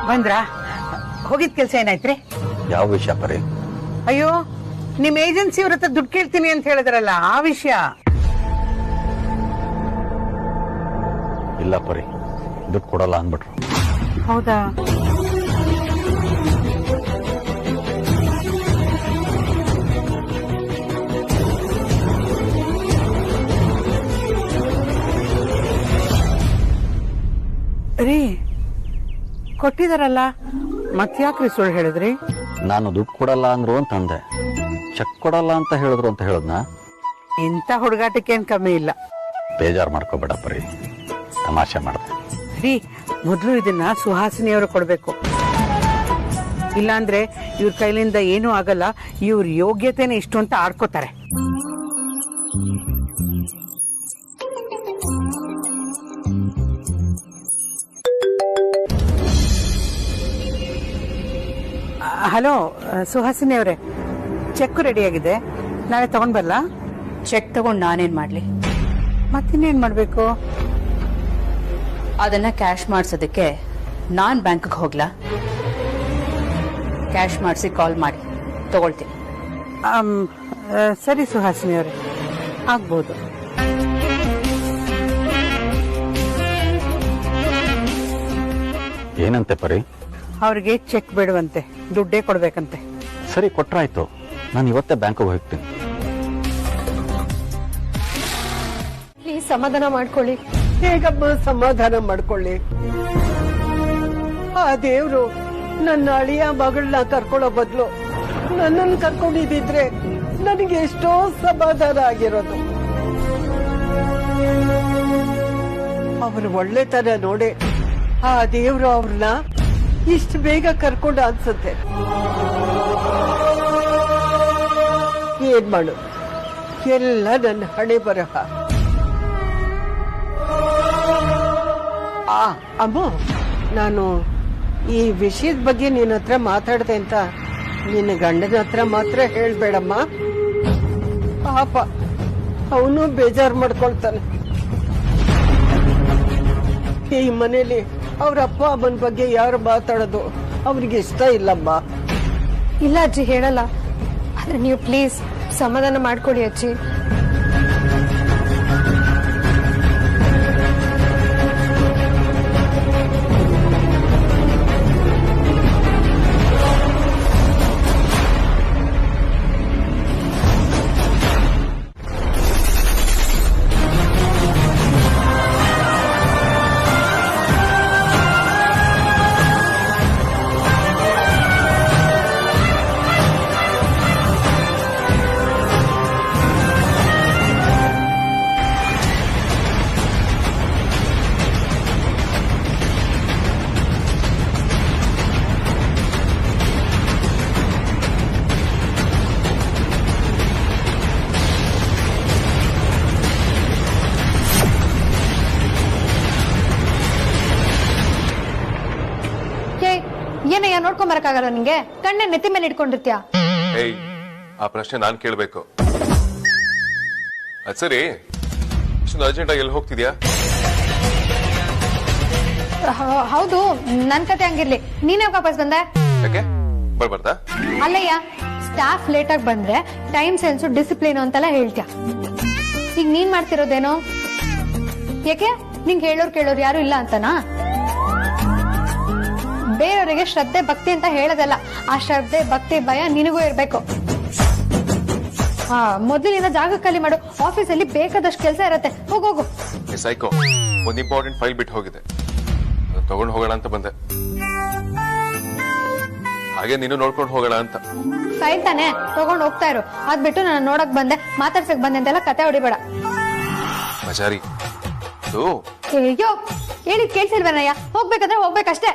ಬಂದ್ರಾ? ಹೋಗಿದ್ ಕೆಲ್ಸ ಏನಾಯ್ತ್ರಿ? ಯಾವ ವಿಷಯ ಪರಿ? ಅಯ್ಯೋ, ನಿಮ್ ಏಜೆನ್ಸಿ ಅವ್ರ ಹತ್ರ ದುಡ್ಡು ಕೇಳ್ತೀನಿ ಅಂತ ಹೇಳಿದ್ರಲ್ಲ, ಆ ವಿಷಯ. ಇಲ್ಲ ಪರಿ, ದುಡ್ಡು ಕೊಡಲ್ಲ ಅಂದ್ಬಿಟ್ರು. ಹೌದಾ? ರೀ, ಕೊಟ್ಟಿದಾರಲ್ಲ, ಮತ್ಯಾಕ್ರಿ ಸುಳ್ಳು ಹೇಳಿದ್ರಿ? ನಾನು ದುಡ್ಡು ಕೊಡಲ್ಲ ಅಂದ್ರು ಅಂತ ಅಂದೆ. ಚೆಕ್ ಕೊಡಲ್ಲ ಅಂತ ಹೇಳಿದ್ರು ಅಂತ ಹೇಳದ್ನ. ಇಂಥ ಹುಡುಗಾಟಕ್ಕೆ ಏನ್ ಕಮ್ಮಿ ಇಲ್ಲ. ಬೇಜಾರು ಮಾಡ್ಕೋಬೇಡ ಪರಿ, ತಮಾಷೆ ಮಾಡಿದೆ. ರೀ, ಮೊದ್ಲು ಇದನ್ನ ಸುಹಾಸಿನಿಯವರು ಕೊಡ್ಬೇಕು. ಇಲ್ಲಾಂದ್ರೆ ಇವ್ರ ಕೈಲಿಂದ ಏನೂ ಆಗಲ್ಲ. ಇವ್ರ ಯೋಗ್ಯತೆನೆ ಇಷ್ಟು ಅಂತ ಆಡ್ಕೋತಾರೆ. ಹಲೋ ಸುಹಾಸಿನಿ ಅವರೇ, ಚೆಕ್ ರೆಡಿ ಆಗಿದೆ, ನಾಳೆ ತಗೊಂಡ್ ಬರ್ಲಾ? ಚೆಕ್ ತಗೊಂಡ್ ನಾನೇನ್ ಮಾಡ್ಲಿ? ಮತ್ತಿನ್ನೇನ್ ಮಾಡ್ಬೇಕು? ಅದನ್ನ ಕ್ಯಾಶ್ ಮಾಡ್ಸೋದಕ್ಕೆ ನಾನ್ ಬ್ಯಾಂಕ್ಗೆ ಹೋಗ್ಲಾ? ಕ್ಯಾಶ್ ಮಾಡಿಸಿ ಕಾಲ್ ಮಾಡಿ ತಗೊಳ್ತೀನಿ. ಸರಿ ಸುಹಾಸಿನಿ ಅವರೇ, ಆಗ್ಬೋದು. ಏನಂತೆ ಪರಿ? ಅವ್ರಿಗೆ ಚೆಕ್ ಬೇಡವಂತೆ, ದುಡ್ಡೇ ಕೊಡ್ಬೇಕಂತೆ. ಸರಿ, ಕೊಟ್ರಾಯ್ತು. ನಾನು ಇವತ್ತೇ ಬ್ಯಾಂಕ್ಗೆ ಹೋಗ್ತೀನಿ. ಪ್ಲೀಸ್ ಸಮಾಧಾನ ಮಾಡ್ಕೊಳ್ಳಿ. ಹೇಗಮ್ಮ ಸಮಾಧಾನ ಮಾಡ್ಕೊಳ್ಳಿ? ಆ ದೇವ್ರು ನನ್ನ ಅಳಿಯ ಮಗಳನ್ನ ಕರ್ಕೊಳ್ಳೋ ಬದಲು ನನ್ನನ್ನು ಕರ್ಕೊಂಡಿದ್ರೆ ನನಗೆ ಎಷ್ಟೋ ಸಮಾಧಾನ ಆಗಿರೋದು. ಅವ್ರ ಒಳ್ಳೆತನ ನೋಡಿ ಆ ದೇವ್ರು ಅವ್ರನ್ನ ಇಷ್ಟು ಬೇಗ ಕರ್ಕೊಂಡ ಅನ್ಸುತ್ತೆ. ಏನ್ ಮಾಡು, ಎಲ್ಲ ನನ್ನ ಹಣೆ ಬರಹ. ಅಮ್ಮ, ನಾನು ಈ ವಿಷಯದ ಬಗ್ಗೆ ನಿನ್ನ ಹತ್ರ ಮಾತಾಡ್ದೆ ಅಂತ ನಿನ್ನ ಗಂಡನ ಹತ್ರ ಮಾತ್ರ ಹೇಳ್ಬೇಡಮ್ಮ. ಪಾಪ ಅವನು ಬೇಜಾರು ಮಾಡ್ಕೊಳ್ತಾನೆ. ಈ ಮನೇಲಿ ಅವ್ರ ಅಪ್ಪ ಅಮ್ಮನ ಬಗ್ಗೆ ಯಾರು ಮಾತಾಡೋದು ಅವ್ರಿಗೆ ಇಷ್ಟ ಇಲ್ಲಮ್ಮ. ಇಲ್ಲ ಅಜ್ಜಿ, ಹೇಳಲ್ಲ. ಆದ್ರೆ ನೀವು ಪ್ಲೀಸ್ ಸಮಾಧಾನ ಮಾಡ್ಕೊಳ್ಳಿ ಅಜ್ಜಿ. ಏನಯ್ಯ ನೋಡ್ಕೊಂಡ್ ಬರಕ್ಕಾಗಲ್ಲ ನಿಂಗೆ? ಕಣ್ಣೆ ನೆತ್ತಿ ಮೇಲೆ ಇಟ್ಕೊಂಡಿರ್ತೀಯ? ಏಯ್, ಆ ಪ್ರಶ್ನೆ ನಾನ್ ಕೇಳ್ಬೇಕು. ಅದ್ ಸರಿ, ಇಷ್ಟೊಂದು ಅರ್ಜೆಂಟ್ ಆಗಿ ಎಲ್ಲಿ ಹೋಗ್ತಿದ್ಯಾ? ಹೌದು, ನನ್ ಕತೆ ಹಂಗಿರ್ಲಿ. ನೀನೇ ವಾಪಸ್ ಬಂದೆ? ಯಾಕೆ ಬರ್ಬಾರ್ದಾ? ಅಲ್ಲಯ್ಯ, ಸ್ಟಾಫ್ ಲೇಟ್ ಆಗಿ ಬಂದ್ರೆ ಟೈಮ್ ಸೆನ್ಸು ಡಿಸಿಪ್ಲಿನ್ ಅಂತೆಲ್ಲ ಹೇಳ್ತೀಯ. ಈಗ ನೀನ್ ಮಾಡ್ತಿರೋದೇನೋ? ಯಾಕೆ ನಿಂಗೆ ಹೇಳೋರ್ ಕೇಳೋರು ಯಾರು ಇಲ್ಲ ಅಂತನಾ? ಬೇರೆಯವರಿಗೆ ಶ್ರದ್ಧೆ ಭಕ್ತಿ ಅಂತ ಹೇಳೋದಲ್ಲ, ಆ ಶ್ರದ್ಧೆ ಭಕ್ತಿ ಭಯ ನಿನಗೂ ಇರ್ಬೇಕು. ಮೊದಲಿನ ಜಾಗ ಖಾಲಿ ಮಾಡು. ಆಫೀಸಲ್ಲಿ ಬೇಕಾದಷ್ಟು ಕೆಲಸ ಇರತ್ತೆ. ಹೋಗೋಗು. ಸೈಕೋ, ಒಂದ್ ಇಂಪಾರ್ಟೆಂಟ್ ಫೈಲ್ ಬಿಟ್ಟು ಹೋಗಿದೆ, ತಗೊಂಡು ಹೋಗೋಣ ಅಂತ ಬಂದೆ. ಹಾಗೆ ನೀನು ನೋಡ್ಕೊಂಡು ಹೋಗೋಣ ಅಂತ. ಫೈಲ್ ತಾನೆ, ತಗೊಂಡ್ ಹೋಗ್ತಾ ಇರು. ಅದ್ ಬಿಟ್ಟು ನಾನು ನೋಡಕ್ ಬಂದೆ, ಮಾತಾಡ್ಸಕ್ ಬಂದೆ ಅಂತೆಲ್ಲ ಕತೆ ಹೊಡಿಬೇಡ. ಮಜಾರಿ. ಅಯ್ಯೋ, ಹೇಳಿದ್ ಕೇಳ್ಸಿಲ್ವೇನಯ್ಯ? ಹೋಗ್ಬೇಕಂದ್ರೆ ಹೋಗ್ಬೇಕಷ್ಟೇ.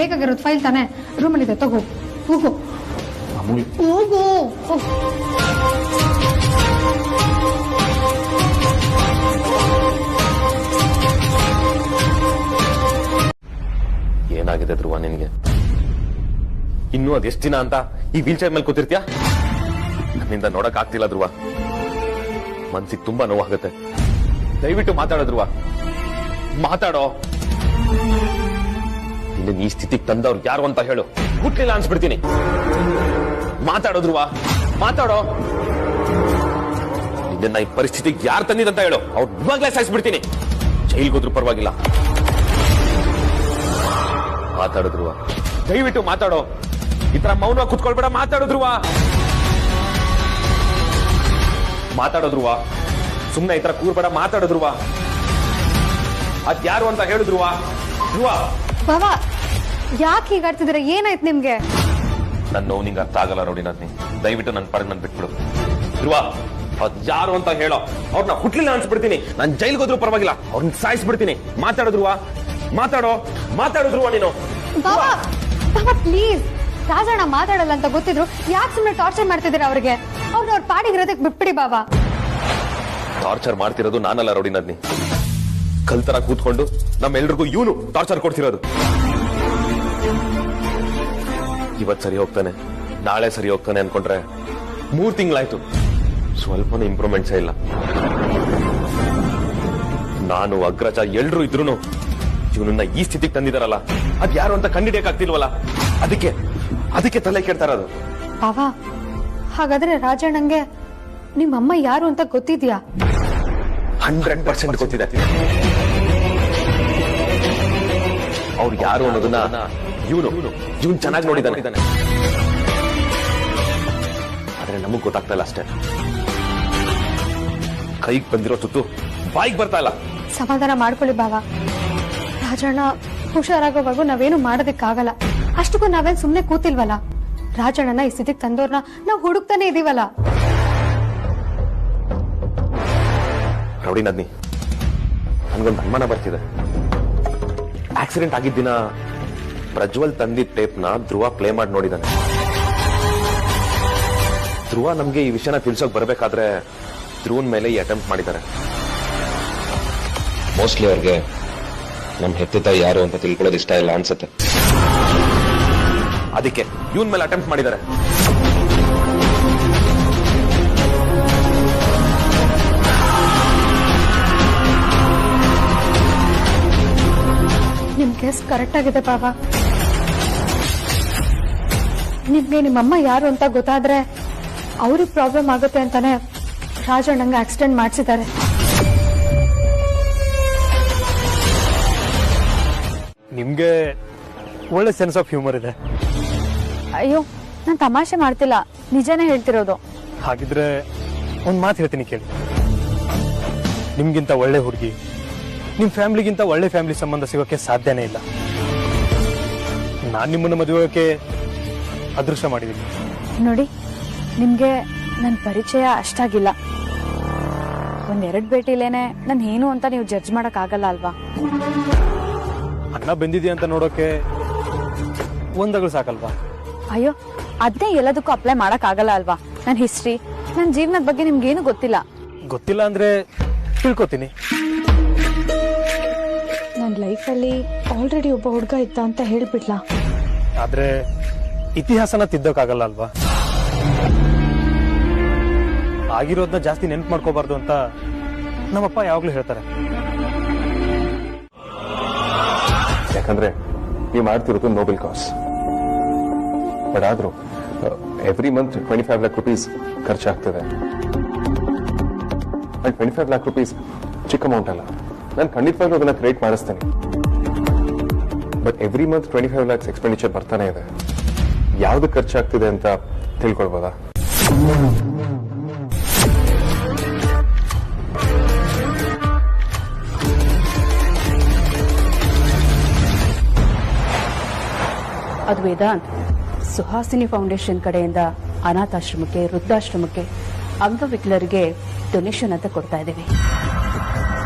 ಬೇಕಾಗಿರೋದು ಫೈಲ್ ತಾನೆ ರೂಮಲ್ಲಿದೆ, ತಗೋ ಹೋಗು ಅಮೂಲ್, ಹೋಗು ಹೋಗು. ಏನಾಗಿದೆ ಧ್ರುವ ನಿನ್ಗೆ? ಇನ್ನೂ ಅದೆಷ್ಟು ದಿನ ಅಂತ ಈ ವೀಲ್ ಚೇರ್ ಮೇಲೆ ಕೂತಿರ್ತೀಯ? ನನ್ನಿಂದ ನೋಡಕ್ ಆಗ್ತಿಲ್ಲ ಧ್ರುವ, ಮನ್ಸಿಗೆ ತುಂಬಾ ನೋವಾಗುತ್ತೆ. ದಯವಿಟ್ಟು ಮಾತಾಡೋ ಧ್ರುವ, ಮಾತಾಡೋ. ನಿನ್ನ ಈ ಸ್ಥಿತಿಗೆ ತಂದವ್ರು ಯಾರು ಅಂತ ಹೇಳು, ಹುಟ್ಲಿಲ್ಲ ಅನ್ಸ್ಬಿಡ್ತೀನಿ. ಮಾತಾಡೋ ಧ್ರುವ, ಮಾತಾಡೋ. ನಿನ್ನ ಈ ಪರಿಸ್ಥಿತಿಗೆ ಯಾರು ತಂದಿದಂತ ಹೇಳು, ಅವ್ರು ಇವಾಗ್ಲೇ ಸಾಯಿಸ್ಬಿಡ್ತೀನಿ. ಜೈಲ್ಗೋದ್ರು ಪರವಾಗಿಲ್ಲ. ಮಾತಾಡೋ ಧ್ರುವ, ದಯವಿಟ್ಟು ಮಾತಾಡೋ. ಈ ತರ ಮೌನ ಕುತ್ಕೊಳ್ಬೇಡ, ಮಾತಾಡೋ ಧ್ರುವ. ಮಾತಾಡೋ ಧ್ರುವ, ಸುಮ್ನೆ ಈ ತರ ಕೂರ್ಬೇಡ, ಮಾತಾಡೋ ಧ್ರುವ. ಅದ್ಯಾರು ಅಂತ ಹೇಳು ಧ್ರುವ. ಧ್ರುವ, ಬಾಬಾ ಯಾಕೆ ಹೀಗಾಡ್ತಿದ್ದೀರ? ಏನಾಯ್ತು ನಿಮ್ಗೆ? ನನ್ನ ನೋವು ನಿಂಗೆ ಅರ್ಥ ಆಗಲ್ಲ ನೋಡಿ. ನಾನು ದಯವಿಟ್ಟು ನನ್ನ ಪರಗ್ ನನ್ ಬಿಟ್ಬಿಡು ಧ್ರುವ. ಅದ್ಯಾರು ಅಂತ ಹೇಳೋ, ಅವ್ರನ್ನ ಹುಟ್ಲಿಲ್ಲ ಅನ್ಸ್ಬಿಡ್ತೀನಿ. ನಾನು ಜೈಲ್ಗೋದ್ರು ಪರವಾಗಿಲ್ಲ, ಅವ್ರನ್ನ ಸಾಯಿಸ್ಬಿಡ್ತೀನಿ. ಮಾತಾಡೋ ಧ್ರುವ, ಮಾತಾಡೋ. ಮಾತಾಡೋ ಧ್ರುವ ನೀನು. ಬಾಬಾ ಬಾಬಾ ಪ್ಲೀಸ್, ರಾಜಣ್ಣ ಮಾತಾಡಲ್ಲ ಅಂತ ಗೊತ್ತಿದ್ರು ಯಾಕೆ ಸುಮ್ಮನೆ ಟಾರ್ಚರ್ ಮಾಡ್ತಿದ್ದೀರಾ ಅವ್ರಿಗೆ? ಅವ್ರನ್ನ ಅವ್ರ ಪಾಡಿಗಿರೋದಕ್ಕೆ ಬಿಟ್ಬಿಡಿ ಬಾಬಾ. ಟಾರ್ಚರ್ ಮಾಡ್ತಿರೋದು ನಾನಲ್ಲ ರೋಡಿ ನದ್ನಿ. ಕಲ್ತರ ಕೂತ್ಕೊಂಡು ನಮ್ಮೆಲ್ರಿಗೂ ಇವನು ಟಾರ್ಚರ್ ಕೊಡ್ತಿರೋದು. ಇವತ್ ಸರಿ ಹೋಗ್ತಾನೆ, ನಾಳೆ ಸರಿ ಹೋಗ್ತಾನೆ ಅನ್ಕೊಂಡ್ರೆ 3 ತಿಂಗಳಾಯ್ತು, ಸ್ವಲ್ಪನೂ ಇಂಪ್ರೂವ್ಮೆಂಟ್ಸೇ ಇಲ್ಲ. ನಾನು ಅಗ್ರಜ ಎಲ್ರು ಇದ್ರು ಇವನನ್ನ ಈ ಸ್ಥಿತಿಗೆ ತಂದಿದಾರಲ್ಲ, ಅದ್ ಯಾರು ಅಂತ ಕಂಡಿಡಿಯಕ್ ಆಗ್ತಿಲ್ವಲ್ಲ, ಅದಕ್ಕೆ ತಲೆ ಕೆಡ್ತಾ ಇರೋದು. ಬಾಬಾ ಹಾಗಾದ್ರೆ ರಾಜಣ್ಣಂಗೆ ನಿಮ್ಮಮ್ಮ ಯಾರು ಅಂತ ಗೊತ್ತಿದ್ಯಾ? 100% ಗೊತ್ತಿದೆ. ಅವ್ರು ಯಾರು ಅನ್ನೋದನ್ನ ಇವನು ಚೆನ್ನಾಗಿ ನೋಡಿದಾನೆ. ಆದ್ರೆ ನಮಗ್ ಗೊತ್ತಾಗ್ತಾ ಇಲ್ಲ ಅಷ್ಟೇ. ಕೈಗೆ ಬಂದಿರೋ ತುತ್ತು ಬಾಯಿಗೆ ಬರ್ತಾ ಇಲ್ಲ. ಸಮಾಧಾನ ಮಾಡ್ಕೊಳ್ಳಿ ಬಾಬಾ. ರಾಜಣ್ಣ ಹುಷಾರಾಗೋವರೆಗೂ ನಾವೇನು ಮಾಡೋದಕ್ಕಾಗಲ್ಲ. ಅಷ್ಟಕ್ಕೂ ನಾವೇನ್ ಸುಮ್ನೆ ಕೂತಿಲ್ವಲ್ಲ. ರಾಜಣ್ಣನ ಈ ಸ್ಥಿತಿಗೆ ತಂದೋರ್ನ ನಾವು ಹುಡುಕ್ತಾನೆ ಇದೀವಲ್ಲ. ರೌಡಿ ನದ್ನಿ, ನನ್ಗೊಂದು ಅನುಮಾನ ಬರ್ತಿದೆ. ಆಕ್ಸಿಡೆಂಟ್ ಆಗಿದ್ದ ದಿನ ಪ್ರಜ್ವಲ್ ತಂದಿದ್ದ ಟೇಪ್ನ ಧ್ರುವ ಪ್ಲೇ ಮಾಡಿ ನೋಡಿದಾನೆ. ಧ್ರುವ ನಮ್ಗೆ ಈ ವಿಷಯನ ತಿಳ್ಸೋಕ್ ಬರ್ಬೇಕಾದ್ರೆ ಧ್ರುವನ್ ಮೇಲೆ ಈ ಅಟೆಂಪ್ಟ್ ಮಾಡಿದ್ದಾರೆ. ಮೋಸ್ಟ್ಲಿ ಅವ್ರಿಗೆ ನಮ್ ಹೆತ್ತ ಯಾರು ಅಂತ ತಿಳ್ಕೊಳ್ಳೋದು ಇಷ್ಟ ಇಲ್ಲ ಅನ್ಸುತ್ತೆ. ಅದಕ್ಕೆ ಇವನ್ ಮೇಲೆ ಅಟೆಂಪ್ಟ್ ಮಾಡಿದ್ದಾರೆ. ನಿಮ್ ಗೆಸ್ ಕರೆಕ್ಟ್ ಆಗಿದೆ ಬಾಬಾ. ನಿಮ್ಗೆ ನಿಮ್ಮಮ್ಮ ಯಾರು ಅಂತ ಗೊತ್ತಾದ್ರೆ ಅವ್ರಿಗೆ ಪ್ರಾಬ್ಲಮ್ ಆಗುತ್ತೆ ಅಂತಾನೆ ರಾಜಣ್ಣಂಗೆ ಆಕ್ಸಿಡೆಂಟ್ ಮಾಡಿಸಿದ್ದಾರೆ. ನಿಮ್ಗೆ ಒಳ್ಳೆ ಸೆನ್ಸ್ ಆಫ್ ಹ್ಯೂಮರ್ ಇದೆ. ಅಯ್ಯೋ, ನಾನು ತಮಾಷೆ ಮಾಡ್ತಿಲ್ಲ, ನಿಜಾನೇ ಹೇಳ್ತಿರೋದು. ಹಾಗಿದ್ರೆ ಒಂದ್ ಮಾತು ಹೇಳ್ತೀನಿ ಕೇಳಿ. ನಿಮ್ಗಿಂತ ಒಳ್ಳೆ ಹುಡುಗಿ ನಿಮ್ ಫ್ಯಾಮಿಲಿಗಿಂತ ಒಳ್ಳೆ ಫ್ಯಾಮಿಲಿ ಸಂಬಂಧ ಸಿಗೋಕೆ ಸಾಧ್ಯನೇ ಇಲ್ಲ. ನಾನ್ ನಿಮ್ಮನ್ನ ಮದುವೆಗೆ ಅದೃಷ್ಟ ಮಾಡಿದ್ದೀನಿ. ನೋಡಿ, ನಿಮ್ಗೆ ನನ್ನ ಪರಿಚಯ ಅಷ್ಟಾಗಿಲ್ಲ. ಒಂದೆರಡು ಭೇಟಿಲೇನೆ ನಾನು ಏನು ಅಂತ ನೀವು ಜಡ್ಜ್ ಮಾಡಕ್ ಆಗಲ್ಲ ಅಲ್ವಾ? ಅನ್ನ ಬೆಂದಿದೆ ಅಂತ ನೋಡೋಕೆ ಒಂದಗಳು ಸಾಕಲ್ವಾ? ಅಯ್ಯೋ, ಅದ್ನೇ ಎಲ್ಲದಕ್ಕೂ ಅಪ್ಲೈ ಮಾಡಕ್ ಆಗಲ್ಲ ಅಲ್ವಾ? ನನ್ನ ಹಿಸ್ಟ್ರಿ, ನನ್ನ ಜೀವನದ ಬಗ್ಗೆ ನಿಮ್ಗೇನು ಗೊತ್ತಿಲ್ಲ. ಗೊತ್ತಿಲ್ಲ ಅಂದ್ರೆ ತಿಳ್ಕೊತೀನಿ. ನನ್ನ ಲೈಫಲ್ಲಿ ಆಲ್ರೆಡಿ ಒಬ್ಬ ಹುಡುಗ ಇದ್ದ ಅಂತ ಹೇಳ್ಬಿಡ್ಲಾ? ಆದ್ರೆ ಇತಿಹಾಸನ ತಿದ್ದೋಕ್ಕಾಗಲ್ಲ ಅಲ್ವಾ? ಆಗಿರೋದನ್ನ ಜಾಸ್ತಿ ನೆನ್ಪು ಮಾಡ್ಕೋಬಾರ್ದು ಅಂತ ನಮ್ಮಪ್ಪ ಯಾವಾಗ್ಲೂ ಹೇಳ್ತಾರೆ. ಯಾಕಂದ್ರೆ ನೀವು ಮಾಡ್ತಿರೋದು ನೋಬೆಲ್ ಕಾಸ್. ಬಟ್ ಆದ್ರೂ ಎವ್ರಿ ಮಂತ್ 25 lakh rupees ಖರ್ಚಾಗ್ತದೆ. 25 lakh rupees ಚಿಕ್ಕ ಅಮೌಂಟ್ ಅಲ್ಲ. ನಾನು ಖಂಡಿತವಾಗ್ಲೂ ಅದನ್ನ ಕ್ರಿಯೇಟ್ ಮಾಡಿಸ್ತೇನೆ. But every month 25 lakhs expenditure ಬರ್ತಾನೆ ಇದೆ. ಯಾವ್ದು ಖರ್ಚಾಗ್ತಿದೆ ಅಂತ ತಿಳ್ಕೊಳ್ಬೋದಾ? ಅದು ವೇದಾಂತ್, ಸುಹಾಸಿನಿ ಫೌಂಡೇಶನ್ ಕಡೆಯಿಂದ ಅನಾಥಾಶ್ರಮಕ್ಕೆ, ವೃದ್ಧಾಶ್ರಮಕ್ಕೆ, ಅಂಗವಿಕಲರಿಗೆ ಡೊನೇಷನ್ ಅಂತ ಕೊಡ್ತಾ ಇದ್ದೀವಿ.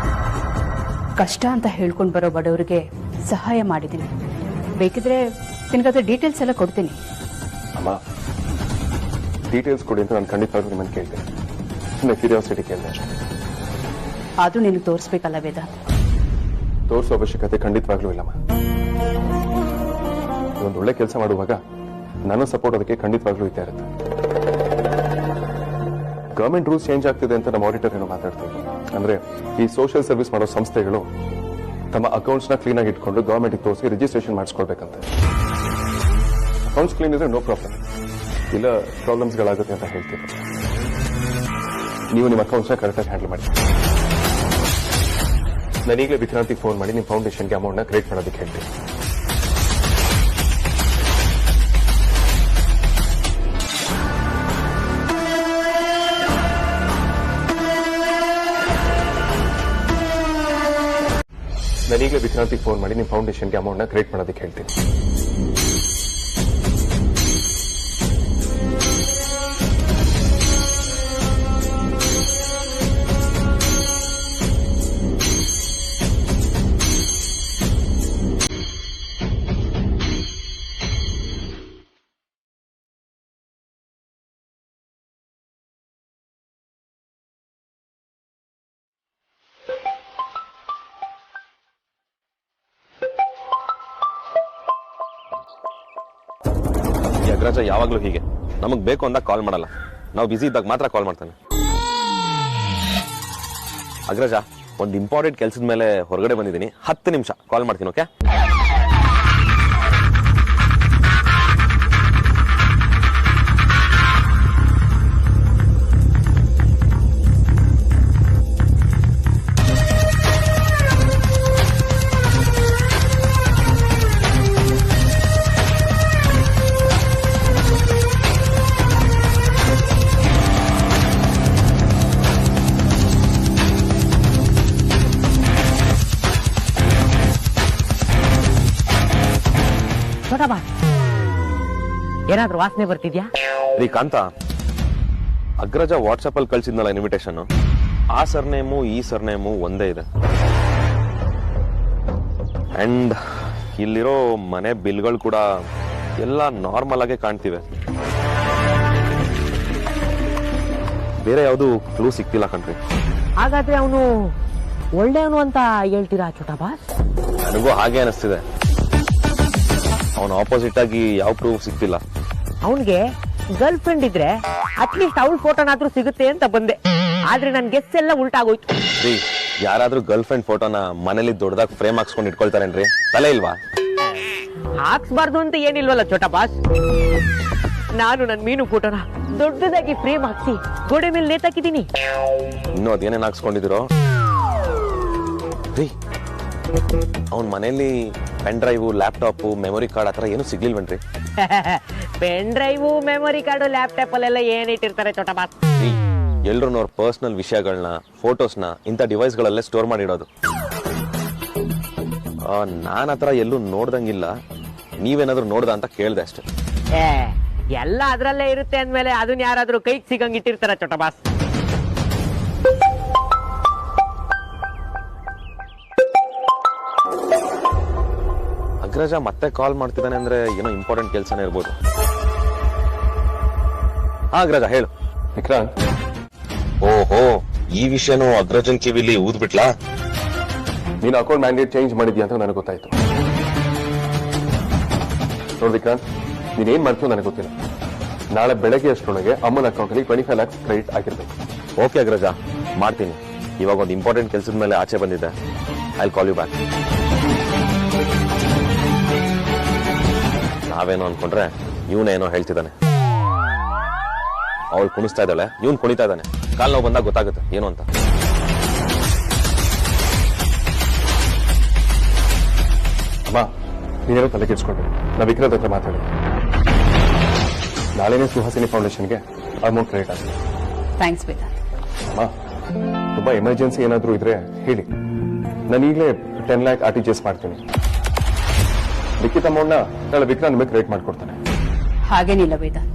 ಕಷ್ಟ ಅಂತ ಹೇಳ್ಕೊಂಡು ಬರೋ ಬಡವರಿಗೆ ಸಹಾಯ ಮಾಡಿದ್ದೀನಿ. ಬೇಕಿದ್ರೆ ನಿನಗದ್ರ ಡೀಟೇಲ್ಸ್ ಎಲ್ಲ ಕೊಡ್ತೀನಿ. ಅಮ್ಮ ಡೀಟೇಲ್ಸ್ ಕೊಡಿ ಅಂತ ನಾನು ಖಂಡಿತವಾಗ್ಲೂ ನಿಮ್ಮನ್ನು ಕೇಳ್ತೀನಿ. ಸುಮ್ಮನೆ ಕ್ಯೂರಿಯಾಸಿಟಿ ಕೇಳಿದೆ ಅಷ್ಟೇ. ಅದು ನಿನಗೆ ತೋರಿಸ್ಬೇಕಲ್ಲ ವೇದಾಂತ್. ತೋರಿಸೋ ಅವಶ್ಯಕತೆ ಖಂಡಿತವಾಗ್ಲೂ ಇಲ್ಲಮ್ಮ. ಒಂದು ಒಳ್ಳೆ ಕೆಲಸ ಮಾಡುವಾಗ ನನ್ನ ಸಪೋರ್ಟ್ ಅದಕ್ಕೆ ಖಂಡಿತವಾಗ್ಲೂ ಇದ್ದೇ ಇರುತ್ತೆ. ಗವರ್ಮೆಂಟ್ ರೂಲ್ಸ್ ಚೇಂಜ್ ಆಗ್ತಿದೆ ಅಂತ ನಮ್ಮ ಆಡಿಟರ್ ಏನೋ ಮಾತಾಡ್ತೀವಿ. ಅಂದ್ರೆ ಈ ಸೋಷಿಯಲ್ ಸರ್ವಿಸ್ ಮಾಡೋ ಸಂಸ್ಥೆಗಳು ತಮ್ಮ ಅಕೌಂಟ್ಸ್ ನ ಕ್ಲೀನ್ ಆಗಿ ಇಟ್ಕೊಂಡು ಗವರ್ಮೆಂಟ್ ತೋರಿಸಿ ರಿಜಿಸ್ಟ್ರೇಷನ್ ಮಾಡಿಸ್ಕೊಳ್ಬೇಕಂತೆ. ಅಕೌಂಟ್ಸ್ ಕ್ಲೀನ್ ಇದ್ರೆ ನೋ ಪ್ರಾಬ್ಲಮ್, ಇಲ್ಲ ಪ್ರಾಬ್ಲಮ್ಸ್ಗಳಾಗುತ್ತೆ ಅಂತ ಹೇಳ್ತೀವಿ. ನೀವು ನಿಮ್ಮ ಅಕೌಂಟ್ಸ್ ನ ಕರೆಕ್ಟಾಗಿ ಹ್ಯಾಂಡಲ್ ಮಾಡಿ. ನಾನೀಗಲೇ ವಿಕ್ರಾಂತಿಗೆ ಫೋನ್ ಮಾಡಿ ನಿಮ್ಮ ಫೌಂಡೇಶನ್ಗೆ ಅಮೌಂಟ್ ನ ಕ್ರಿಯೇಟ್ ಮಾಡೋದಕ್ಕೆ ಹೇಳ್ತೀನಿ. ನಾನೀಗಲೇ ವಿಕ್ರಾಂತಿಗೆ ಫೋನ್ ಮಾಡಿ ನಿಮ್ಮ ಫೌಂಡೇಶನ್ಗೆ ಅಮೌಂಟ್ ನ ಕ್ರಿಯೇಟ್ ಮಾಡೋದಕ್ಕೆ ಹೇಳ್ತೀನಿ. ಅಗ್ರಜ ಯಾವಾಗ್ಲೂ ಹೀಗೆ, ನಮಗ್ ಬೇಕು ಅಂದಾಗ ಕಾಲ್ ಮಾಡಲ್ಲ, ನಾವು ಬಿಸಿ ಇದ್ದಾಗ ಮಾತ್ರ ಕಾಲ್ ಮಾಡ್ತಾನೆ. ಅಗ್ರಜ, ಒಂದು ಇಂಪಾರ್ಟೆಂಟ್ ಕೆಲಸದ ಮೇಲೆ ಹೊರಗಡೆ ಬಂದಿದ್ದೀನಿ, 10 ನಿಮಿಷ ಕಾಲ್ ಮಾಡ್ತೀನಿ. ಓಕೆ? ಏನಾದ್ರೂ ವಾಸನೆ ಬರ್ತಿದ್ಯಾ? ರೀ ಕಾಂತ, ಅಗ್ರಜ ವಾಟ್ಸಪ್ ಅಲ್ಲಿ ಕಳ್ಸಿದ್ನಲ್ಲ ಇನ್ವಿಟೇಷನ್, ಆ ಸರ್ನೇಮು ಈ ಸರ್ನೇಮು ಒಂದೇ ಇದೆ. ಅಂಡ್ ಇಲ್ಲಿರೋ ಮನೆ ಬಿಲ್ಗಳು ಕೂಡ ಎಲ್ಲ ನಾರ್ಮಲ್ ಆಗೇ ಕಾಣ್ತಿವೆ. ಬೇರೆ ಯಾವುದು ಕ್ಲೂ ಸಿಕ್ತಿಲ್ಲ ಕಣ್ರಿ. ಹಾಗಾದ್ರೆ ಅವನು ಒಳ್ಳೆಯವನು ಅಂತ ಹೇಳ್ತೀರಾ ಚೋಟಾ ಬಾಸ್? ನನಗೂ ಹಾಗೆ ಅನಿಸ್ತಿದೆ. ಅವನ ಆಪೋಸಿಟ್ ಆಗಿ ಯಾವ ಪ್ರೂಫ್ ಸಿಕ್ತಿಲ್ಲ. ಅವನ್ಗೆ ಗರ್ಲ್ ಫ್ರೆಂಡ್ ಇದ್ರೆ ಅಟ್ಲೀಸ್ಟ್ ಅವಳ ಫೋಟೋನಾದ್ರೂ ಸಿಗುತ್ತೆ ಅಂತ ಬಂದೆ, ಆದ್ರೆ ನನ್ ಗೆಸ್ ಎಲ್ಲ ಉಲ್ಟಾಗೋಯ್ತು. ರೀ, ಯಾರಾದ್ರೂ ಗರ್ಲ್ ಫ್ರೆಂಡ್ ಫೋಟೋನ ಮನೇಲಿ ದೊಡ್ಡದಾಗಿ ಫ್ರೇಮ್ ಹಾಕ್ಸ್ಕೊಂಡು ಇಟ್ಕೊಳ್ತಾರೇನ್ರಿ? ತಲೆ ಇಲ್ವಾ? ಹಾಕ್ಸ್ಬಾರ್ದು ಅಂತ ಏನಿಲ್ವಲ್ಲ ಚೋಟಾ ಬಾಸ್. ನಾನು ನನ್ ಮೀನು ಫೋಟೋನ ದೊಡ್ಡದಾಗಿ ಫ್ರೇಮ್ ಹಾಕ್ಸಿ ಗೋಡೆ ಮೇಲೆ ನೇತಾಕಿದ್ದೀನಿ. ಇನ್ನೂ ಅದೇನೇನ್ ಹಾಕ್ಸ್ಕೊಂಡಿದಿರೋ? ರೀ, ಅವನ್ ಮನೇಲಿ pen drive, laptop, memory card ಆತರ ಏನು ಸಿಗ್ಲಿಲ್ವೇನ್ರಿ? Pen drive, memory card, laptop ಅಲ್ಲೆಲ್ಲ ಏನ್ ಇಟ್ಟಿರ್ತಾರೆ ಚೋಟಾ ಬಾಸ್? ಎಲ್ರು ಅವ್ರ ಪರ್ಸನಲ್ ವಿಷಯಗಳನ್ನ, ಫೋಟೋಸ್ನ ಇಂಥ ಡಿವೈಸ್ಗಳಲ್ಲೇ ಸ್ಟೋರ್ ಮಾಡಿಡೋದು. ನಾನ್ ಆತರ ಎಲ್ಲೂ ನೋಡ್ದಂಗಿಲ್ಲ, ನೀವೇನಾದ್ರೂ ನೋಡ್ದ ಅಂತ ಕೇಳ್ದೆ ಅಷ್ಟೇ. ಎಲ್ಲ ಅದ್ರಲ್ಲೇ ಇರುತ್ತೆ ಅಂದ್ಮೇಲೆ ಅದನ್ನ ಯಾರಾದ್ರೂ ಕೈಗೆ ಸಿಗಂಗ್ ಇಟ್ಟಿರ್ತಾರ ಚೋಟಾ ಬಾಸ್? ಅಗ್ರಜ ಮತ್ತೆ ಕಾಲ್ ಮಾಡ್ತಿದ್ದಾನೆ ಅಂದ್ರೆ ಏನೋ ಇಂಪಾರ್ಟೆಂಟ್ ಕೆಲಸನೇ ಇರ್ಬೋದು. ಅಗ್ರಜ ಹೇಳು. ವಿಕ್ರಾಂತ್, ಓಹೋ, ಈ ವಿಷಯನೂ ಅಗ್ರಜನ್ ಕಿವಿಲಿ ಊದ್ಬಿಟ್ಲಾ? ನೀನು ಅಕೌಂಟ್ ಮ್ಯಾಂಡೇಟ್ ಚೇಂಜ್ ಮಾಡಿದ್ಯಾ ಅಂತ ನನಗೆ ಗೊತ್ತಾಯ್ತು. ನೋಡಿ ವಿಕ್ರಾಂತ್, ನೀನೇನ್ ಮಾಡ್ತೀವಿ ನನಗೆ ಗೊತ್ತಿಲ್ಲ. ನಾಳೆ ಬೆಳಗ್ಗೆ ಅಷ್ಟರೊಳಗೆ ಅಮ್ಮನ ಅಕೌಂಟಲ್ಲಿ 25 lakhs ಕ್ರೆಡಿಟ್ ಆಗಿರ್ಬೇಕು. ಓಕೆ ಅಗ್ರಜ, ಮಾಡ್ತೀನಿ. ಇವಾಗ ಒಂದು ಇಂಪಾರ್ಟೆಂಟ್ ಕೆಲಸದ ಮೇಲೆ ಆಚೆ ಬಂದಿದ್ದೆ. I call you back. ನಾವೇನೋ ಅನ್ಕೊಂಡ್ರೆ ಇವನೇನೋ ಹೇಳ್ತಿದ್ದಾನೆ. ಅವಳು ಕುಣಿಸ್ತಾ ಇದ್ದಾಳೆ, ಇವನ್ ಕುಣಿತಾ ಇದ್ದಾನೆ. ಕಾಲ್ ನೋವು ಬಂದಾಗ ಗೊತ್ತಾಗುತ್ತೆ ಏನು ಅಂತ. ಅಮ್ಮ, ನೀನೇನೋ ತಲೆ ಕೆಡ್ಸ್ಕೊಂಡ್ರಿ. ನಾ ವಿಕ್ರಾಂತ್ ಹತ್ರ ಮಾತಾಡಿ ನಾಳೆನೇ ಸುಹಾಸಿನಿ ಫೌಂಡೇಶನ್ಗೆ ಅಮೌಂಟ್ ಕ್ರೆಡಿಟ್ ಆಗಿದೆ. ಥ್ಯಾಂಕ್ಸ್ ವೇದಾಂತ್. ಅಮ್ಮ, ತುಂಬಾ ಎಮರ್ಜೆನ್ಸಿ ಏನಾದ್ರೂ ಇದ್ರೆ ಹೇಳಿ, ನಾನು ಈಗಲೇ 10 lakh RTGS ಮಾಡ್ತೀನಿ. ಲಿಖಿತ ಅಮೌಂಟ್ ನ ನಾಳೆ ವಿಕ್ರಾಂತ್ ನಿಮಗೆ ಕ್ರೆಡಿಟ್ ಮಾಡ್ಕೊಡ್ತಾನೆ. ಹಾಗೇನಿಲ್ಲ ವೇದಾಂತ್,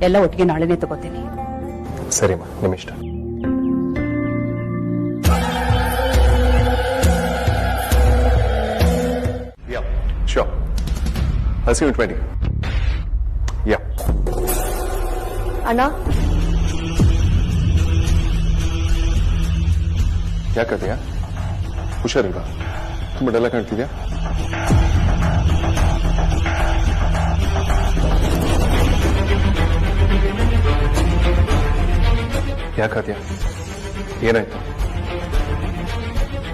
ಎಲ್ಲ ಒಟ್ಟಿಗೆ ನಾಳೆನೇ ತಗೋತೀನಿ. ಸರಿಮ್ಮ, ನಿಮ್ಮ ಇಷ್ಟ. ಶ್ಯೂರ್. ಹಸಿ 20. ಯಾ ಅಣ್ಣ ಯಾಕದೆಯಾ? ಹುಷಾರಿಲ್ವಾ? ತುಂಬ ಡಲ್ಲ ಕಾಣ್ತಿದ್ಯಾ? ಯಾಕಾದ್ಯಾ? ಏನಾಯ್ತು?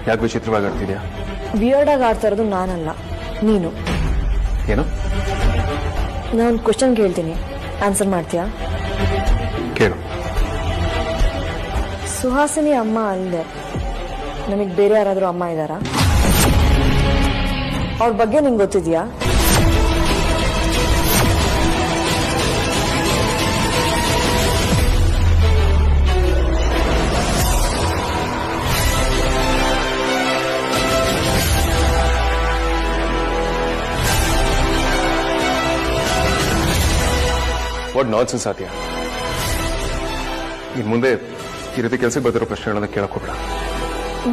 ಯಾಕೆ ವಿಚಿತ್ರವಾಗಿ ಆಡ್ತಿದ್ಯಾ? ವಿಯರ್ಡ್ ಆಗಿ ಆಡ್ತಾ ಇರೋದು ನಾನಲ್ಲ, ನೀನು. ಏನು? ನಾನು ಕ್ವಶನ್ ಕೇಳ್ತೀನಿ, ಆನ್ಸರ್ ಮಾಡ್ತೀಯಾ? ಕೇಳು. ಸುಹಾಸಿನಿ ಅಮ್ಮ ಅಲ್ಲದೆ ನಮಗ್ ಬೇರೆ ಯಾರಾದ್ರೂ ಅಮ್ಮ ಇದ್ದಾರಾ? ಅವ್ರ ಬಗ್ಗೆ ನಿಂಗೆ ಗೊತ್ತಿದ್ಯಾ? ವಾಟ್ ನಾನ್ಸೆನ್ಸ್ ಆದ್ಯಾ? ಇನ್ ಮುಂದೆ ಈ ರೀತಿ ಕೆಲಸಕ್ಕೆ ಬರ್ತಿರೋ ಪ್ರಶ್ನೆಗಳನ್ನ ಕೇಳಕ್ ಹೋಗ್ಬೇಡ.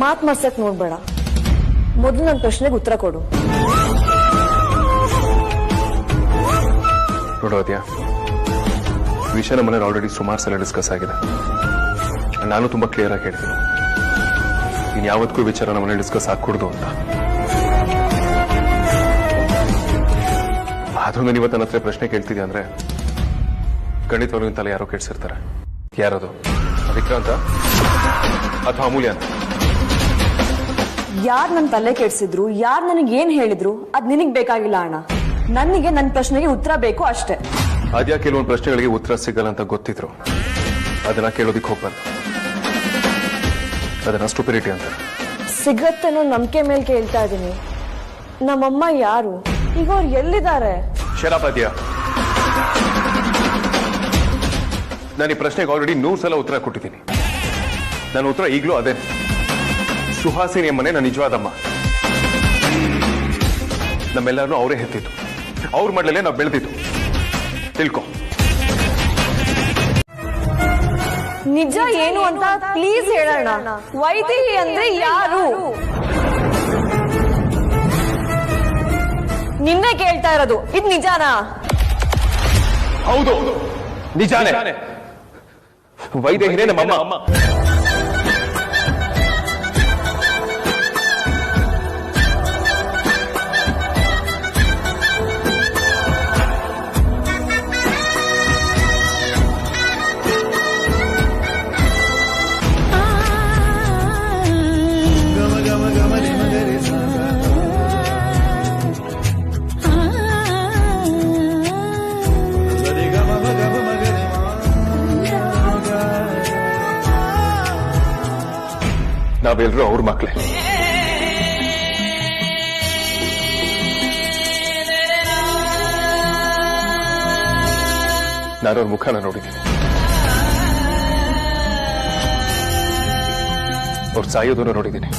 ಮಾತ್ ಮರ್ಸಕ್ ನೋಡ್ಬೇಡ, ಮೊದಲು ನನ್ನ ಪ್ರಶ್ನೆಗೆ ಉತ್ತರ ಕೊಡು. ನೋಡೋದ್ಯಾ, ವಿಷಯ ನಮ್ಮ ಮನೇಲಿ ಆಲ್ರೆಡಿ ಸುಮಾರು ಸಲ ಡಿಸ್ಕಸ್ ಆಗಿದೆ. ನಾನು ತುಂಬಾ ಕ್ಲಿಯರ್ ಆಗಿ ಹೇಳ್ತೀನಿ, ಇನ್ ಯಾವತ್ತೂ ವಿಚಾರ ನಮ್ಮ ಮನೇಲಿ ಡಿಸ್ಕಸ್ ಆಗ್ಕೊಡ್ದು ಅಂತ. ಆದ್ರೂ ನಾನು ಇವತ್ತು ನನ್ನ ಹತ್ರ ಪ್ರಶ್ನೆ ಕೇಳ್ತಿದ್ದೆ ಅಂದ್ರೆ ಖಂಡಿತವಾಗ್ಲೂ ತಲೆ ಯಾರೋ ಕೆಡ್ಸಿರ್ತಾರೆ. ಯಾರದು? ವಿಕ್ರಾಂತ ಅಥವಾ ಅಮೂಲ್ಯ ಅಂತ? ಯಾರು ನನ್ನ ತಲೆ ಕೆಡ್ಸಿದ್ರು, ಯಾರು ನನಗೆ ಏನ್ ಹೇಳಿದ್ರು ಅದ್ ನಿನಗ್ ಬೇಕಾಗಿಲ್ಲ ಅಣ್ಣ. ನನಗೆ ನನ್ನ ಪ್ರಶ್ನೆಗೆ ಉತ್ತರ ಬೇಕು ಅಷ್ಟೇ. ಅದ್ಯಾ ಕೆಲವೊಂದು ಪ್ರಶ್ನೆಗಳಿಗೆ ಉತ್ತರ ಸಿಗಲ್ಲ ಅಂತ ಗೊತ್ತಿದ್ರು ಅದನ್ನ ಕೇಳೋದಿಕ್ ಹೋಗ್ಬಾರ್ದು. ಅದನ್ನ ಸ್ಟುಪಿಡಿಟಿ ಅಂತ. ಸಿಗತ್ತೆ ಅನ್ನೋ ನಂಬಿಕೆ ಮೇಲೆ ಕೇಳ್ತಾ ಇದೀನಿ. ನಮ್ಮಮ್ಮ ಯಾರು? ಈಗ ಅವ್ರು ಎಲ್ಲಿದ್ದಾರೆ? ಶರಾಬಾದ್ಯ, ನಾನು ಈ ಪ್ರಶ್ನೆಗೆ ಆಲ್ರೆಡಿ 100 ಸಲ ಉತ್ತರ ಕೊಟ್ಟಿದ್ದೀನಿ. ನನ್ನ ಉತ್ತರ ಈಗಲೂ ಅದೇ. ಸುಹಾಸಿನಿ ಅಮ್ಮನೆ ನನ್ನ ನಿಜವಾದಮ್ಮ. ನಮ್ಮೆಲ್ಲರನ್ನೂ ಅವರೇ ಹೆತ್ತಿತ್ತು, ಅವ್ರ ಮಡ್ಲಲ್ಲೇ ನಾವು ಬೆಳೆದಿತ್ತು. ತಿಳ್ಕೊ. ನಿಜ ಏನು ಅಂತ ಪ್ಲೀಸ್ ಹೇಳೋಣ. ವೈದೇಹಿ ಅಂದ್ರೆ ಯಾರು? ನಿನ್ನೆ ಕೇಳ್ತಾ ಇರೋದು, ಇದು ನಿಜಾನಾ? ಹೌದು, ನಿಜಾನೇ. ವೈದೇಹಿನೇ ನಮ್ಮಮ್ಮ. ನಾವೆಲ್ಲರೂ ಅವ್ರ ಮಕ್ಕಳೇ. ನಾನು ಅವ್ರ ಮುಖನ ನೋಡಿದ್ದೀನಿ. ಅವ್ರು ಸಾಯೋದನ್ನು ನೋಡಿದ್ದೀನಿ.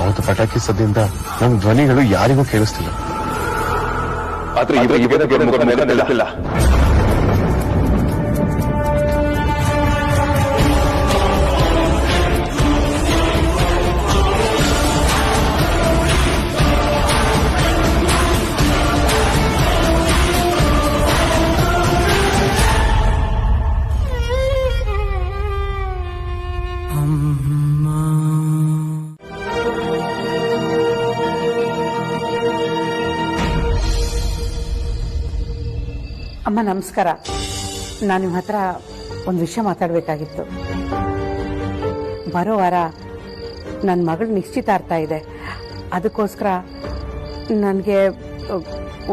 ಅವತ್ತು ಪಟಾಕಿ ಸದ್ದಿಂದ ನಮ್ಮ ಧ್ವನಿಗಳು ಯಾರಿಗೂ ಕೇಳಿಸ್ತಿಲ್ಲ. ಆದ್ರೆ ಇವತ್ತು ನೆನಪಿಲ್ಲ. ಅಮ್ಮ ನಮಸ್ಕಾರ. ನಾನು ನಿಮ್ಮ ಹತ್ರ ಒಂದು ವಿಷಯ ಮಾತಾಡಬೇಕಾಗಿತ್ತು. ಬರೋ ವಾರ ನನ್ನ ಮಗಳ ನಿಶ್ಚಿತಾರ್ಥ ಇದೆ. ಅದಕ್ಕೋಸ್ಕರ ನನಗೆ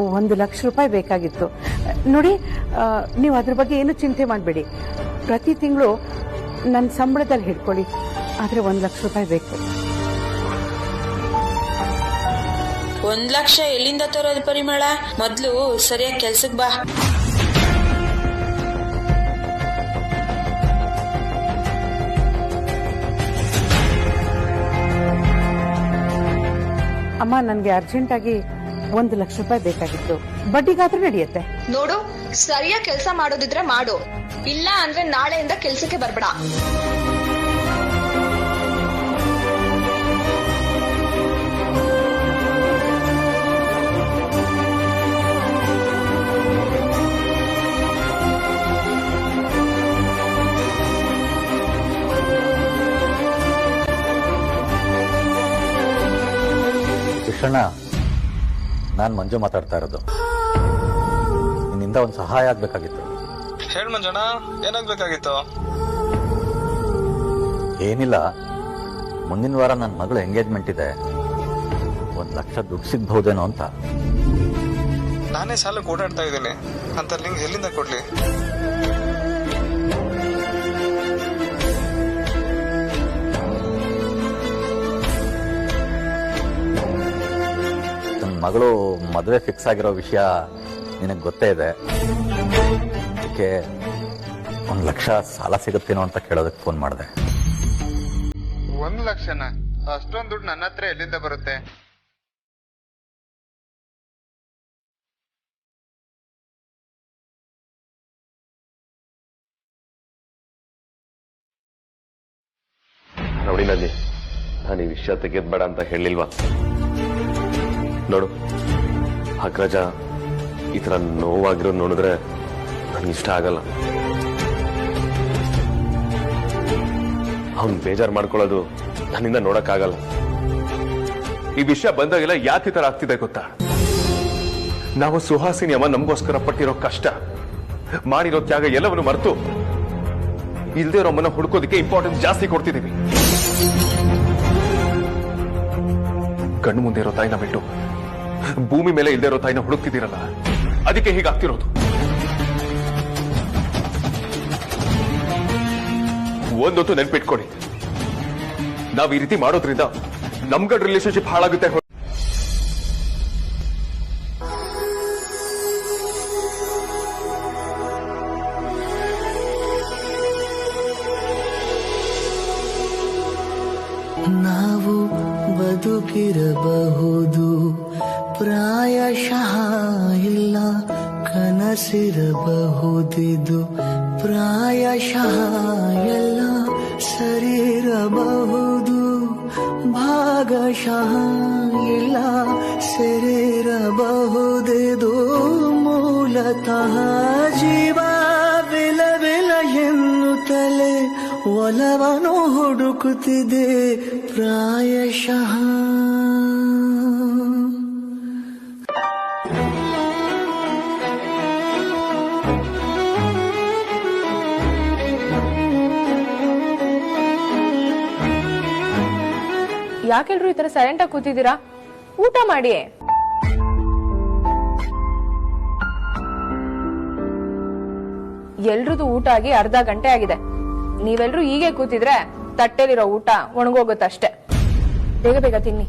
1,00,000 ರೂಪಾಯಿ ಬೇಕಾಗಿತ್ತು. ನೋಡಿ, ನೀವು ಅದ್ರ ಬಗ್ಗೆ ಏನು ಚಿಂತೆ ಮಾಡಬೇಡಿ. ಪ್ರತಿ ತಿಂಗಳು ನನ್ನ ಸಂಬಳದಲ್ಲಿ ಹಿಡ್ಕೊಳ್ಳಿ. ಆದರೆ 1,00,000 ರೂಪಾಯಿ ಬೇಕು. 1,00,000 ಎಲ್ಲಿಂದ ತರೋದು ಪರಿಮಳ? ಮೊದ್ಲು ಸರಿಯಾಗಿ ಕೆಲ್ಸಕ್ಕೆ ಬಾ. ಅಮ್ಮ, ನನಗೆ ಅರ್ಜೆಂಟಾಗಿ 1,00,000 ರೂಪಾಯಿ ಬೇಕಾಗಿತ್ತು. ಬಡ್ಡಿಗಾದ್ರೂ ನಡೆಯುತ್ತೆ. ನೋಡು, ಸರಿಯಾಗಿ ಕೆಲಸ ಮಾಡೋದಿದ್ರೆ ಮಾಡು, ಇಲ್ಲ ಅಂದ್ರೆ ನಾಳೆಯಿಂದ ಕೆಲ್ಸಕ್ಕೆ ಬರ್ಬೇಡ. ಲಕ್ಷಣ, ನಾನು ಮಂಜು ಮಾತಾಡ್ತಾ ಇರೋದು. ನಿನ್ನಿಂದ ಒಂದು ಸಹಾಯ ಆಗ್ಬೇಕಾಗಿತ್ತು. ಹೇಳ ಮಂಜಣ್ಣ, ಏನಾಗ್ಬೇಕಾಗಿತ್ತು? ಏನಿಲ್ಲ, ಮುಂದಿನ ವಾರ ನನ್ನ ಮಗಳು ಎಂಗೇಜ್ಮೆಂಟ್ ಇದೆ. 1 ಲಕ್ಷ ದುಡ್ಡು ಸಿಗ್ಬಹುದೇನೋ ಅಂತ. ನಾನೇ ಸಾಲಕ್ಕೆ ಓಡಾಡ್ತಾ ಇದ್ದೀನಿ ಅಂತ ನಿಂಗೆ ಎಲ್ಲಿಂದ ಕೊಡ್ಲಿ? ನನ್ನ ಮಗಳು ಮದುವೆ ಫಿಕ್ಸ್ ಆಗಿರೋ ವಿಷಯ ನಿನಗೆ ಗೊತ್ತೇ ಇದೆ. ಅದಕ್ಕೆ 1 ಲಕ್ಷ ಸಾಲ ಸಿಗುತ್ತೇನೋ ಅಂತ ಕೇಳೋದಕ್ಕೆ ಫೋನ್ ಮಾಡಿದೆ. 1 ಲಕ್ಷನ? ಅಷ್ಟೊಂದು ದುಡ್ಡು ನನ್ನ ಹತ್ರ ಎಲ್ಲಿಂದ ಬರುತ್ತೆ? ನೋಡಿ ನಲ್ಲಿ, ನಾನು ಈ ವಿಷಯ ತೆಗೆದ್ಬೇಡ ಅಂತ ಹೇಳಿಲ್ವಾ? ನೋಡು, ಅಗ್ರಜ ಈ ತರ ನೋವಾಗಿರೋದು ನೋಡಿದ್ರೆ ನನಗೆ ಇಷ್ಟ ಆಗಲ್ಲ. ಅವನ್ ಬೇಜಾರು ಮಾಡ್ಕೊಳ್ಳೋದು ನನ್ನಿಂದ ನೋಡಕ್ಕಾಗಲ್ಲ. ಈ ವಿಷಯ ಬಂದಾಗೆಲ್ಲ ಯಾಕೆ ಈ ತರ ಆಗ್ತಿದೆ ಗೊತ್ತಾ? ನಾವು ಸುಹಾಸಿನಿ ಅಮ್ಮ ನಮಗೋಸ್ಕರ ಪಟ್ಟಿರೋ ಕಷ್ಟ, ಮಾಡಿರೋ ತ್ಯಾಗ ಎಲ್ಲವನ್ನು ಮರೆತು ಇಲ್ದೇ ಇರೋ ಅಮ್ಮನ ಹುಡ್ಕೋದಕ್ಕೆ ಇಂಪಾರ್ಟೆನ್ಸ್ ಜಾಸ್ತಿ ಕೊಡ್ತಿದ್ದೀವಿ. ಕಣ್ಣು ಮುಂದೆ ಇರೋ ತಾಯಿನ ಬಿಟ್ಟು ಭೂಮಿ ಮೇಲೆ ಇಲ್ದೇ ಇರೋ ತಾಯಿನ ಹುಡುಕ್ತಿದ್ದೀರಲ್ಲ, ಅದಕ್ಕೆ ಹೀಗಾಗ್ತಿರೋದು. ಒಂದೊತ್ತು ನೆನ್ಪಿಟ್ಕೊಳ್ಳಿ, ನಾವ್ ಈ ರೀತಿ ಮಾಡೋದ್ರಿಂದ ನಮ್ಗಡ್ ರಿಲೇಶನ್ಶಿಪ್ ಹಾಳಾಗುತ್ತೆ. ನಾವು ಬದುಕಿರಬಹುದು, ಪ್ರಾಯಶಃ ಇಲ್ಲ ಕನಸಿರಬಹುದಿದು, ಪ್ರಾಯಶಃ ಎಲ್ಲ ಸರಿರಬಹುದು, ಭಾಗಶಃ ಇಲ್ಲ ಸರಿರಬಹುದಿದು, ಮೂಲತಃ ಜೀವ ವಿಲ ಎನ್ನುತ್ತಲೇ ಒಲವನು ಹುಡುಕುತ್ತಿದೆ ಪ್ರಾಯಶಃ. ಯಾಕೆಲ್ರು ಈ ತರ ಸೈಲೆಂಟ್ ಆಗಿ ಕೂತಿದ್ದೀರಾ? ಊಟ ಮಾಡಿ. ಎಲ್ರದು ಊಟ ಆಗಿ ಅರ್ಧ ಗಂಟೆ ಆಗಿದೆ. ನೀವೆಲ್ರೂ ಹೀಗೆ ಕೂತಿದ್ರೆ ತಟ್ಟೆಲಿರೋ ಊಟ ಒಣಗೋಗುತ್ತಷ್ಟೇ. ಬೇಗ ಬೇಗ ತಿನ್ನಿ.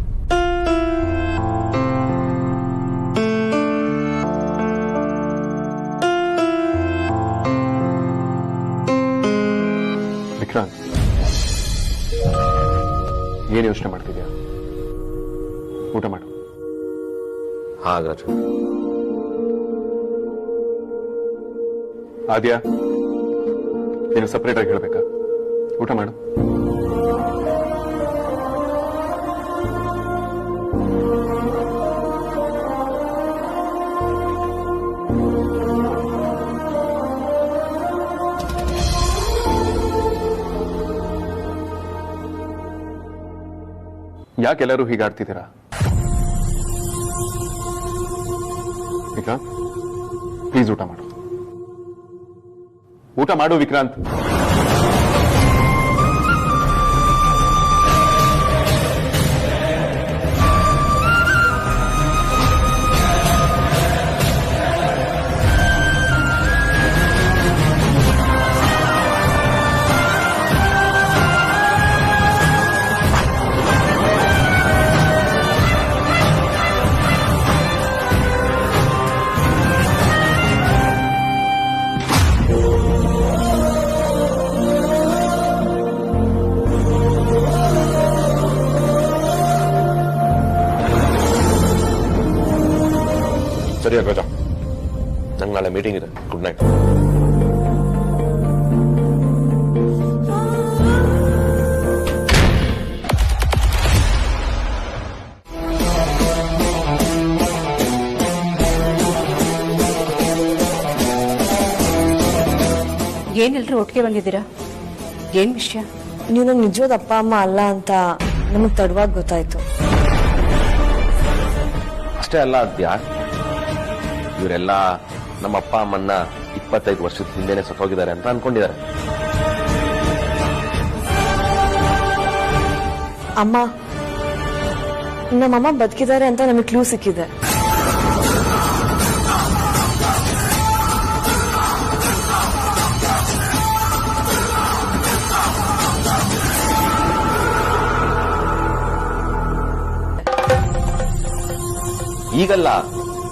ವಿಕ್ರಾಂತ್, ಏನ್ ಯೋಚನೆ ಮಾಡ್ತಿದ್ಯಾ? ಊಟ ಮಾಡು. ಹಾಗಾದ್ರೆ ಆದ್ಯಾ, ನೀನು ಸಪರೇಟ್ ಆಗಿ ಹೇಳ್ಬೇಕಾ? ಊಟ ಮಾಡು. ಯಾಕೆಲ್ಲರೂ ಹೀಗಾಡ್ತಿದ್ದೀರಾ? ವಿಕ್ರಾಂತ್, ಪ್ಲೀಸ್ ಊಟ ಮಾಡು. ಊಟ ಮಾಡು ವಿಕ್ರಾಂತ್. ಸರಿ ಅಗ್ರಜ, ನಂಗೆ ನಾಳೆ ಮೀಟಿಂಗ್ ಇದೆ. Good night. ಏನೆಲ್ರೂ ಒಟ್ಟಿಗೆ ಬಂದಿದ್ದೀರಾ? ಏನ್ ವಿಷಯ? ನೀವು ನಂಗೆ ನಿಜವಾದ ಅಪ್ಪ ಅಮ್ಮ ಅಲ್ಲ ಅಂತ ನಮಗ್ ತಡವಾಗಿ ಗೊತ್ತಾಯ್ತು. ಅಷ್ಟೇ ಅಲ್ಲ ಅದ್ಯ, ಇವರೆಲ್ಲ ನಮ್ಮ ಅಪ್ಪ ಅಮ್ಮನ್ನ 25 ವರ್ಷದ ಹಿಂದೆನೆ ಸತ್ತೋಗಿದ್ದಾರೆ ಅಂತ ಅನ್ಕೊಂಡಿದ್ದಾರೆ. ಅಮ್ಮ, ನಮ್ಮಮ್ಮ ಬದುಕಿದ್ದಾರೆ ಅಂತ ನಮಗೆ ಕ್ಲೂ ಸಿಕ್ಕಿದೆ. ಈಗಲ್ಲ,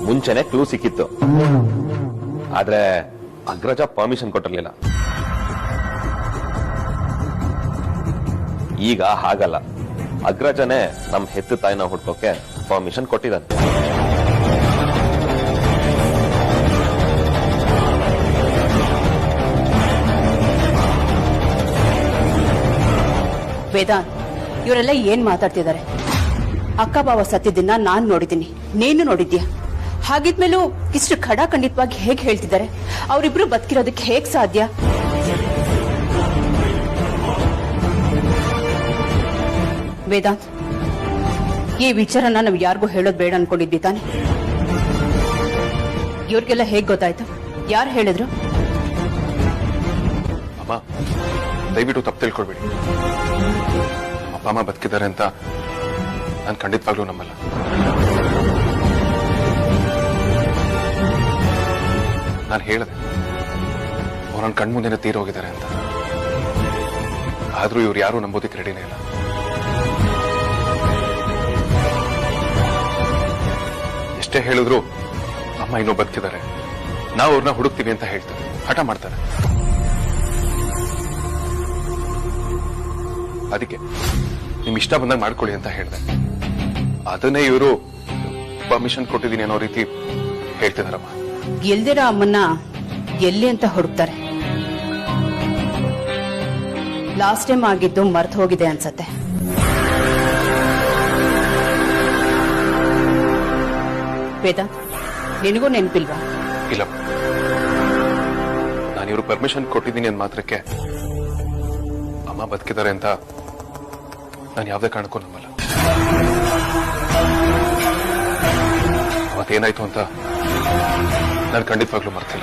ಮುಂಚೆನೆ ಕ್ಲೂ ಸಿಕ್ಕಿತ್ತು. ಆದ್ರೆ ಅಗ್ರಜ ಪರ್ಮಿಷನ್ ಕೊಟ್ಟಿರ್ಲಿಲ್ಲ. ಈಗ ಹಾಗಲ್ಲ, ಅಗ್ರಜನೇ ನಮ್ ಹೆತ್ತು ತಾಯಿನ ಹುಡ್ಕೋಕೆ ಪರ್ಮಿಷನ್ ಕೊಟ್ಟಿದ್ದಾನೆ. ವೇದಾಂತ್, ಇವರೆಲ್ಲ ಏನ್ ಮಾತಾಡ್ತಿದ್ದಾರೆ? ಅಕ್ಕ ಬಾವ ಸತ್ತಿದ್ದನ್ನ ನಾನ್ ನೋಡಿದ್ದೀನಿ, ನೀನು ನೋಡಿದ್ಯಾ? ಹಾಗಿದ್ಮೇಲೂ ಇಷ್ಟು ಖಡಾಖಂಡಿತವಾಗಿ ಹೇಗ್ ಹೇಳ್ತಿದ್ದಾರೆ? ಅವರಿಬ್ರು ಬದುಕಿರೋದಕ್ಕೆ ಹೇಗ್ ಸಾಧ್ಯ? ವೇದಾಂತ್, ಈ ವಿಚಾರನ ನಾವು ಯಾರಿಗೂ ಹೇಳೋದು ಬೇಡ ಅನ್ಕೊಂಡಿದ್ವಿ ತಾನೆ? ಇವ್ರಿಗೆಲ್ಲ ಹೇಗ್ ಗೊತ್ತಾಯ್ತು? ಯಾರು ಹೇಳಿದ್ರು? ಅಮ್ಮ, ದಯವಿಟ್ಟು ತಪ್ಪು ತಿಳ್ಕೊಳ್ಬೇಡಿ. ಅಪ್ಪ ಅಮ್ಮ ಬದುಕಿದ್ದಾರೆ ಅಂತ ನಾನು ಖಂಡಿತವಾಗ್ಲೂ ನಂಬಲ್ಲ. ನಾನು ಹೇಳಿದೆ ಅವ್ರು ನನ್ನ ಕಣ್ಮುಂದೆನೆ ತೀರೋಗಿದ್ದಾರೆ ಅಂತ. ಆದ್ರೂ ಇವ್ರು ಯಾರು ನಂಬೋದಕ್ಕೆ ರೆಡಿನೇ ಇಲ್ಲ. ಎಷ್ಟೇ ಹೇಳಿದ್ರು ಅಮ್ಮ ಇನ್ನೂ ಬದುಕಿದ್ದಾರೆ, ನಾವು ಅವ್ರನ್ನ ಹುಡುಕ್ತೀವಿ ಅಂತ ಹೇಳ್ತಾರೆ, ಹಠ ಮಾಡ್ತಾರೆ. ಅದಕ್ಕೆ ನಿಮ್ ಇಷ್ಟ ಬಂದಾಗ ಮಾಡ್ಕೊಳ್ಳಿ ಅಂತ ಹೇಳಿದೆ. ಅದನ್ನೇ ಇವರು ಪರ್ಮಿಷನ್ ಕೊಟ್ಟಿದ್ದೀನಿ ಅನ್ನೋ ರೀತಿ ಹೇಳ್ತಿದಾರಮ್ಮ. ಎಲ್ದಿರೋ ಅಮ್ಮನ್ನ ಎಲ್ಲಿ ಅಂತ ಹುಡುಕ್ತಾರೆ? ಲಾಸ್ಟ್ ಟೈಮ್ ಆಗಿದ್ದು ಮರ್ತು ಹೋಗಿದೆ ಅನ್ಸತ್ತೆ. ವೇದ, ನಿನಗೂ ನೆನಪಿಲ್ವಾ? ಇಲ್ಲ, ನಾನು ಇವರು ಪರ್ಮಿಷನ್ ಕೊಟ್ಟಿದ್ದೀನಿ ಅಂದ ಮಾತ್ರಕ್ಕೆ ಅಮ್ಮ ಬದುಕಿದ್ದಾರೆ ಅಂತ ನಾನು ಯಾವುದೇ ಕಾರಣಕ್ಕೂ ನಂಬಲ್ಲ. ಅವತ್ತೇನಾಯ್ತು ಅಂತ ನಾನು ಖಂಡಿತವಾಗ್ಲೂ ಮರ್ತಿಲ್ಲ.